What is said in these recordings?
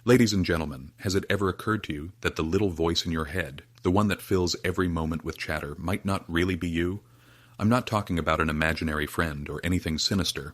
Ladies and gentlemen, has it ever occurred to you that the little voice in your head, the one that fills every moment with chatter, might not really be you? I'm not talking about an imaginary friend or anything sinister.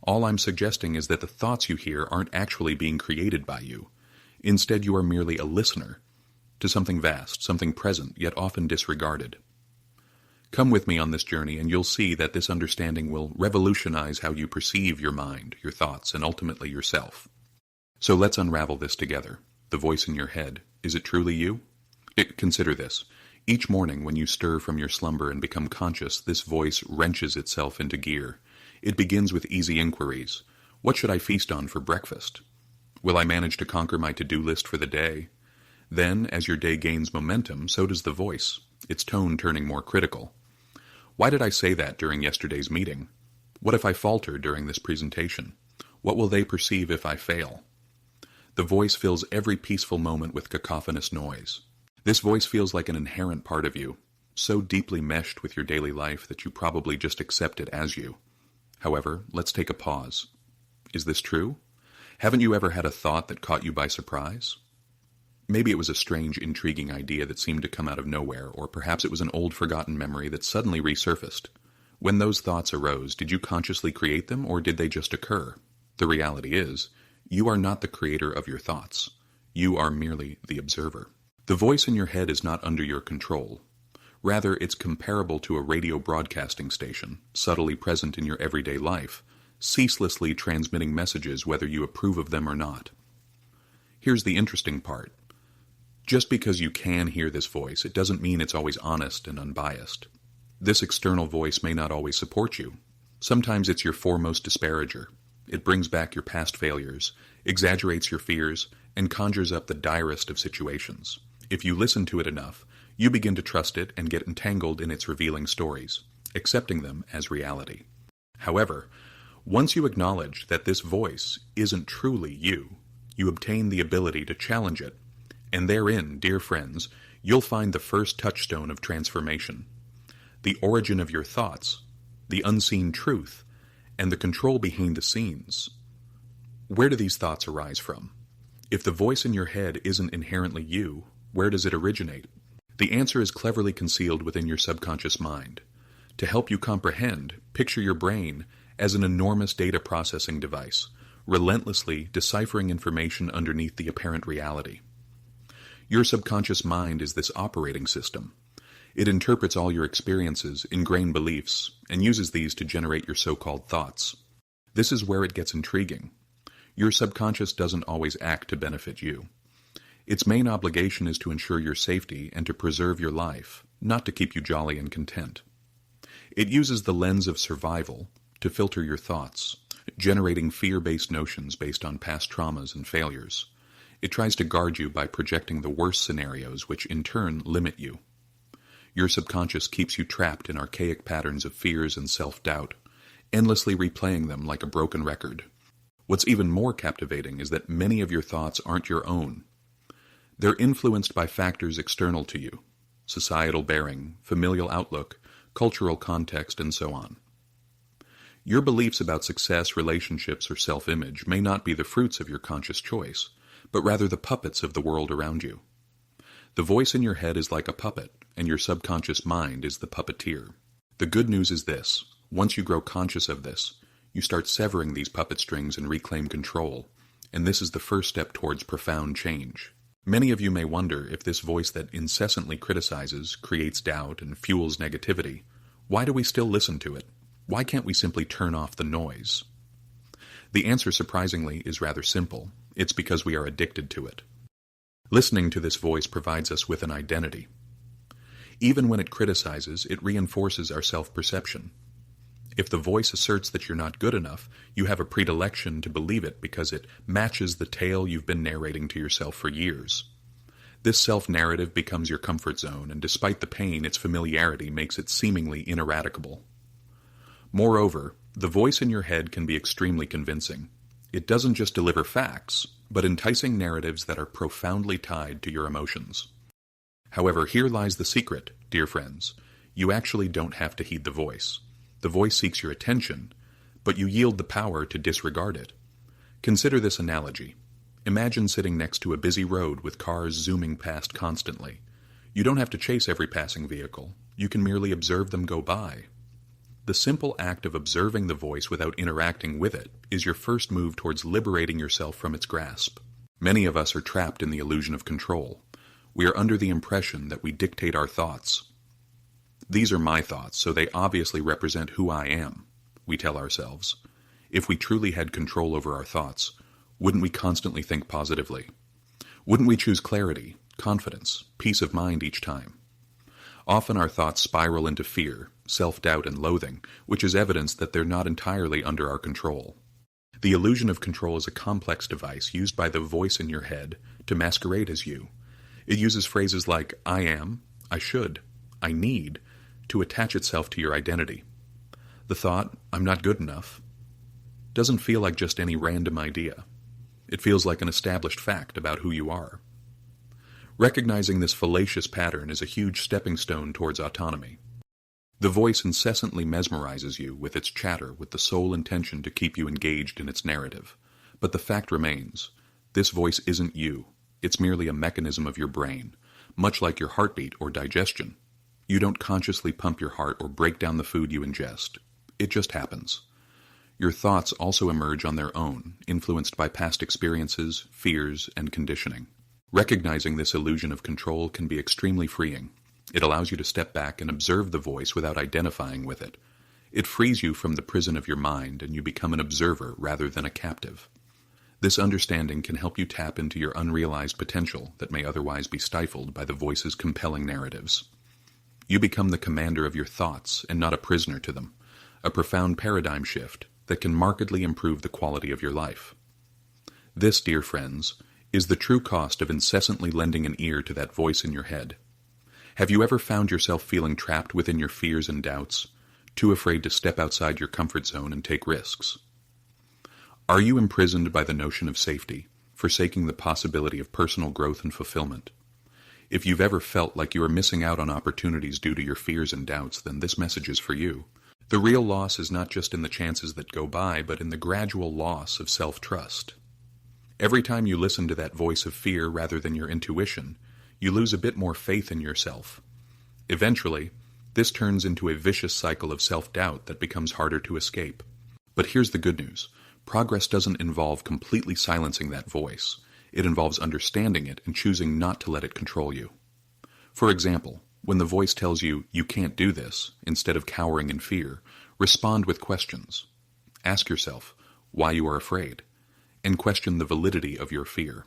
All I'm suggesting is that the thoughts you hear aren't actually being created by you. Instead, you are merely a listener to something vast, something present, yet often disregarded. Come with me on this journey, and you'll see that this understanding will revolutionize how you perceive your mind, your thoughts, and ultimately yourself. So let's unravel this together. The voice in your head, is it truly you? Consider this. Each morning when you stir from your slumber and become conscious, this voice wrenches itself into gear. It begins with easy inquiries. What should I feast on for breakfast? Will I manage to conquer my to-do list for the day? Then, as your day gains momentum, so does the voice, its tone turning more critical. Why did I say that during yesterday's meeting? What if I falter during this presentation? What will they perceive if I fail? The voice fills every peaceful moment with cacophonous noise. This voice feels like an inherent part of you, so deeply meshed with your daily life that you probably just accept it as you. However, let's take a pause. Is this true? Haven't you ever had a thought that caught you by surprise? Maybe it was a strange, intriguing idea that seemed to come out of nowhere, or perhaps it was an old, forgotten memory that suddenly resurfaced. When those thoughts arose, did you consciously create them, or did they just occur? The reality is, you are not the creator of your thoughts. You are merely the observer. The voice in your head is not under your control. Rather, it's comparable to a radio broadcasting station, subtly present in your everyday life, ceaselessly transmitting messages whether you approve of them or not. Here's the interesting part. Just because you can hear this voice, it doesn't mean it's always honest and unbiased. This external voice may not always support you. Sometimes it's your foremost disparager. It brings back your past failures, exaggerates your fears, and conjures up the direst of situations. If you listen to it enough, you begin to trust it and get entangled in its revealing stories, accepting them as reality. However, once you acknowledge that this voice isn't truly you, you obtain the ability to challenge it. And therein, dear friends, you'll find the first touchstone of transformation. The origin of your thoughts, the unseen truth, and the control behind the scenes. Where do these thoughts arise from? If the voice in your head isn't inherently you, where does it originate? The answer is cleverly concealed within your subconscious mind. To help you comprehend, picture your brain as an enormous data processing device, relentlessly deciphering information underneath the apparent reality. Your subconscious mind is this operating system. It interprets all your experiences, ingrained beliefs, and uses these to generate your so-called thoughts. This is where it gets intriguing. Your subconscious doesn't always act to benefit you. Its main obligation is to ensure your safety and to preserve your life, not to keep you jolly and content. It uses the lens of survival to filter your thoughts, generating fear-based notions based on past traumas and failures. It tries to guard you by projecting the worst scenarios, which in turn limit you. Your subconscious keeps you trapped in archaic patterns of fears and self-doubt, endlessly replaying them like a broken record. What's even more captivating is that many of your thoughts aren't your own. They're influenced by factors external to you, societal bearing, familial outlook, cultural context, and so on. Your beliefs about success, relationships, or self-image may not be the fruits of your conscious choice, but rather the puppets of the world around you. The voice in your head is like a puppet, and your subconscious mind is the puppeteer. The good news is this: once you grow conscious of this, you start severing these puppet strings and reclaim control, and this is the first step towards profound change. Many of you may wonder if this voice that incessantly criticizes, creates doubt, and fuels negativity, why do we still listen to it? Why can't we simply turn off the noise? The answer, surprisingly, is rather simple. It's because we are addicted to it. Listening to this voice provides us with an identity. Even when it criticizes, it reinforces our self-perception. If the voice asserts that you're not good enough, you have a predilection to believe it because it matches the tale you've been narrating to yourself for years. This self-narrative becomes your comfort zone, and despite the pain, its familiarity makes it seemingly ineradicable. Moreover, the voice in your head can be extremely convincing. It doesn't just deliver facts, but enticing narratives that are profoundly tied to your emotions. However, here lies the secret, dear friends. You actually don't have to heed the voice. The voice seeks your attention, but you yield the power to disregard it. Consider this analogy. Imagine sitting next to a busy road with cars zooming past constantly. You don't have to chase every passing vehicle. You can merely observe them go by. The simple act of observing the voice without interacting with it is your first move towards liberating yourself from its grasp. Many of us are trapped in the illusion of control. We are under the impression that we dictate our thoughts. These are my thoughts, so they obviously represent who I am, we tell ourselves. If we truly had control over our thoughts, wouldn't we constantly think positively? Wouldn't we choose clarity, confidence, peace of mind each time? Often our thoughts spiral into fear, self-doubt, and loathing, which is evidence that they're not entirely under our control. The illusion of control is a complex device used by the voice in your head to masquerade as you. It uses phrases like I am, I should, I need, to attach itself to your identity. The thought, I'm not good enough, doesn't feel like just any random idea. It feels like an established fact about who you are. Recognizing this fallacious pattern is a huge stepping stone towards autonomy. The voice incessantly mesmerizes you with its chatter with the sole intention to keep you engaged in its narrative. But the fact remains, this voice isn't you. It's merely a mechanism of your brain, much like your heartbeat or digestion. You don't consciously pump your heart or break down the food you ingest. It just happens. Your thoughts also emerge on their own, influenced by past experiences, fears, and conditioning. Recognizing this illusion of control can be extremely freeing. It allows you to step back and observe the voice without identifying with it. It frees you from the prison of your mind, and you become an observer rather than a captive. This understanding can help you tap into your unrealized potential that may otherwise be stifled by the voice's compelling narratives. You become the commander of your thoughts and not a prisoner to them, a profound paradigm shift that can markedly improve the quality of your life. This, dear friends, is the true cost of incessantly lending an ear to that voice in your head. Have you ever found yourself feeling trapped within your fears and doubts, too afraid to step outside your comfort zone and take risks? Are you imprisoned by the notion of safety, forsaking the possibility of personal growth and fulfillment? If you've ever felt like you are missing out on opportunities due to your fears and doubts, then this message is for you. The real loss is not just in the chances that go by, but in the gradual loss of self-trust. Every time you listen to that voice of fear rather than your intuition, you lose a bit more faith in yourself. Eventually, this turns into a vicious cycle of self-doubt that becomes harder to escape. But here's the good news. Progress doesn't involve completely silencing that voice. It involves understanding it and choosing not to let it control you. For example, when the voice tells you, you can't do this, instead of cowering in fear, respond with questions. Ask yourself why you are afraid, and question the validity of your fear.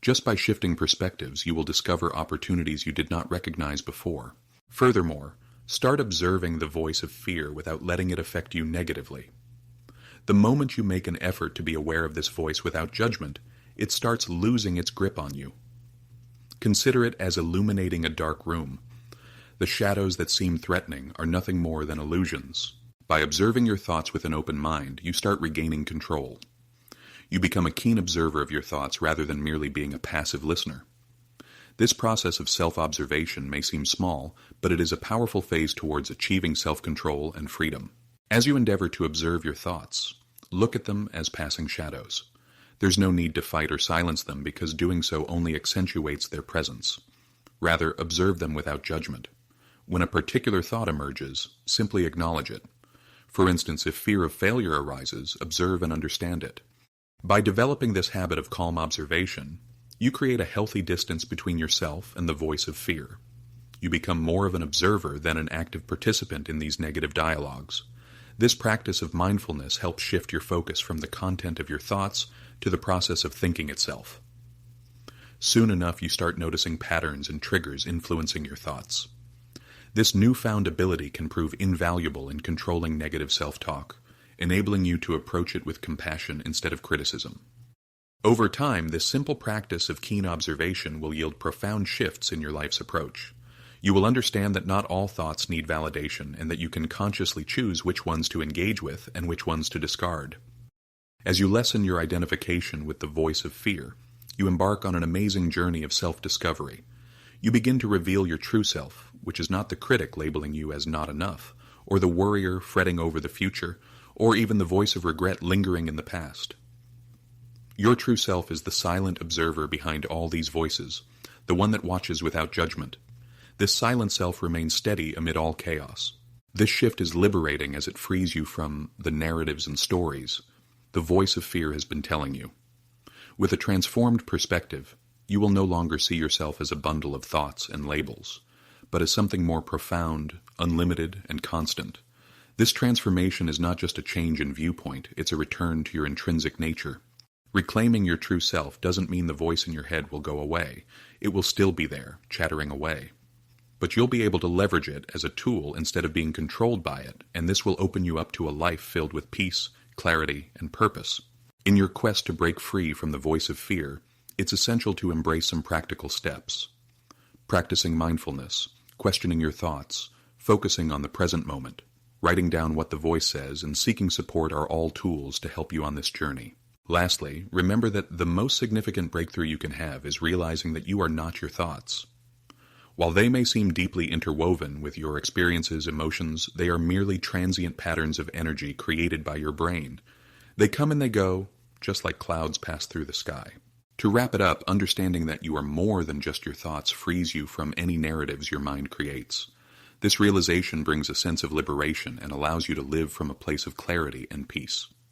Just by shifting perspectives, you will discover opportunities you did not recognize before. Furthermore, start observing the voice of fear without letting it affect you negatively. The moment you make an effort to be aware of this voice without judgment, it starts losing its grip on you. Consider it as illuminating a dark room. The shadows that seem threatening are nothing more than illusions. By observing your thoughts with an open mind, you start regaining control. You become a keen observer of your thoughts rather than merely being a passive listener. This process of self-observation may seem small, but it is a powerful phase towards achieving self-control and freedom. As you endeavor to observe your thoughts, look at them as passing shadows. There's no need to fight or silence them because doing so only accentuates their presence. Rather, observe them without judgment. When a particular thought emerges, simply acknowledge it. For instance, if fear of failure arises, observe and understand it. By developing this habit of calm observation, you create a healthy distance between yourself and the voice of fear. You become more of an observer than an active participant in these negative dialogues. This practice of mindfulness helps shift your focus from the content of your thoughts to the process of thinking itself. Soon enough, you start noticing patterns and triggers influencing your thoughts. This newfound ability can prove invaluable in controlling negative self-talk, enabling you to approach it with compassion instead of criticism. Over time, this simple practice of keen observation will yield profound shifts in your life's approach. You will understand that not all thoughts need validation and that you can consciously choose which ones to engage with and which ones to discard. As you lessen your identification with the voice of fear, you embark on an amazing journey of self-discovery. You begin to reveal your true self, which is not the critic labeling you as not enough, or the worrier fretting over the future, or even the voice of regret lingering in the past. Your true self is the silent observer behind all these voices, the one that watches without judgment. This silent self remains steady amid all chaos. This shift is liberating as it frees you from the narratives and stories the voice of fear has been telling you. With a transformed perspective, you will no longer see yourself as a bundle of thoughts and labels, but as something more profound, unlimited, and constant. This transformation is not just a change in viewpoint, it's a return to your intrinsic nature. Reclaiming your true self doesn't mean the voice in your head will go away. It will still be there, chattering away. But you'll be able to leverage it as a tool instead of being controlled by it, and this will open you up to a life filled with peace, clarity, and purpose. In your quest to break free from the voice of fear, it's essential to embrace some practical steps. Practicing mindfulness, questioning your thoughts, focusing on the present moment, writing down what the voice says, and seeking support are all tools to help you on this journey. Lastly, remember that the most significant breakthrough you can have is realizing that you are not your thoughts. While they may seem deeply interwoven with your experiences, emotions, they are merely transient patterns of energy created by your brain. They come and they go, just like clouds pass through the sky. To wrap it up, understanding that you are more than just your thoughts frees you from any narratives your mind creates. This realization brings a sense of liberation and allows you to live from a place of clarity and peace.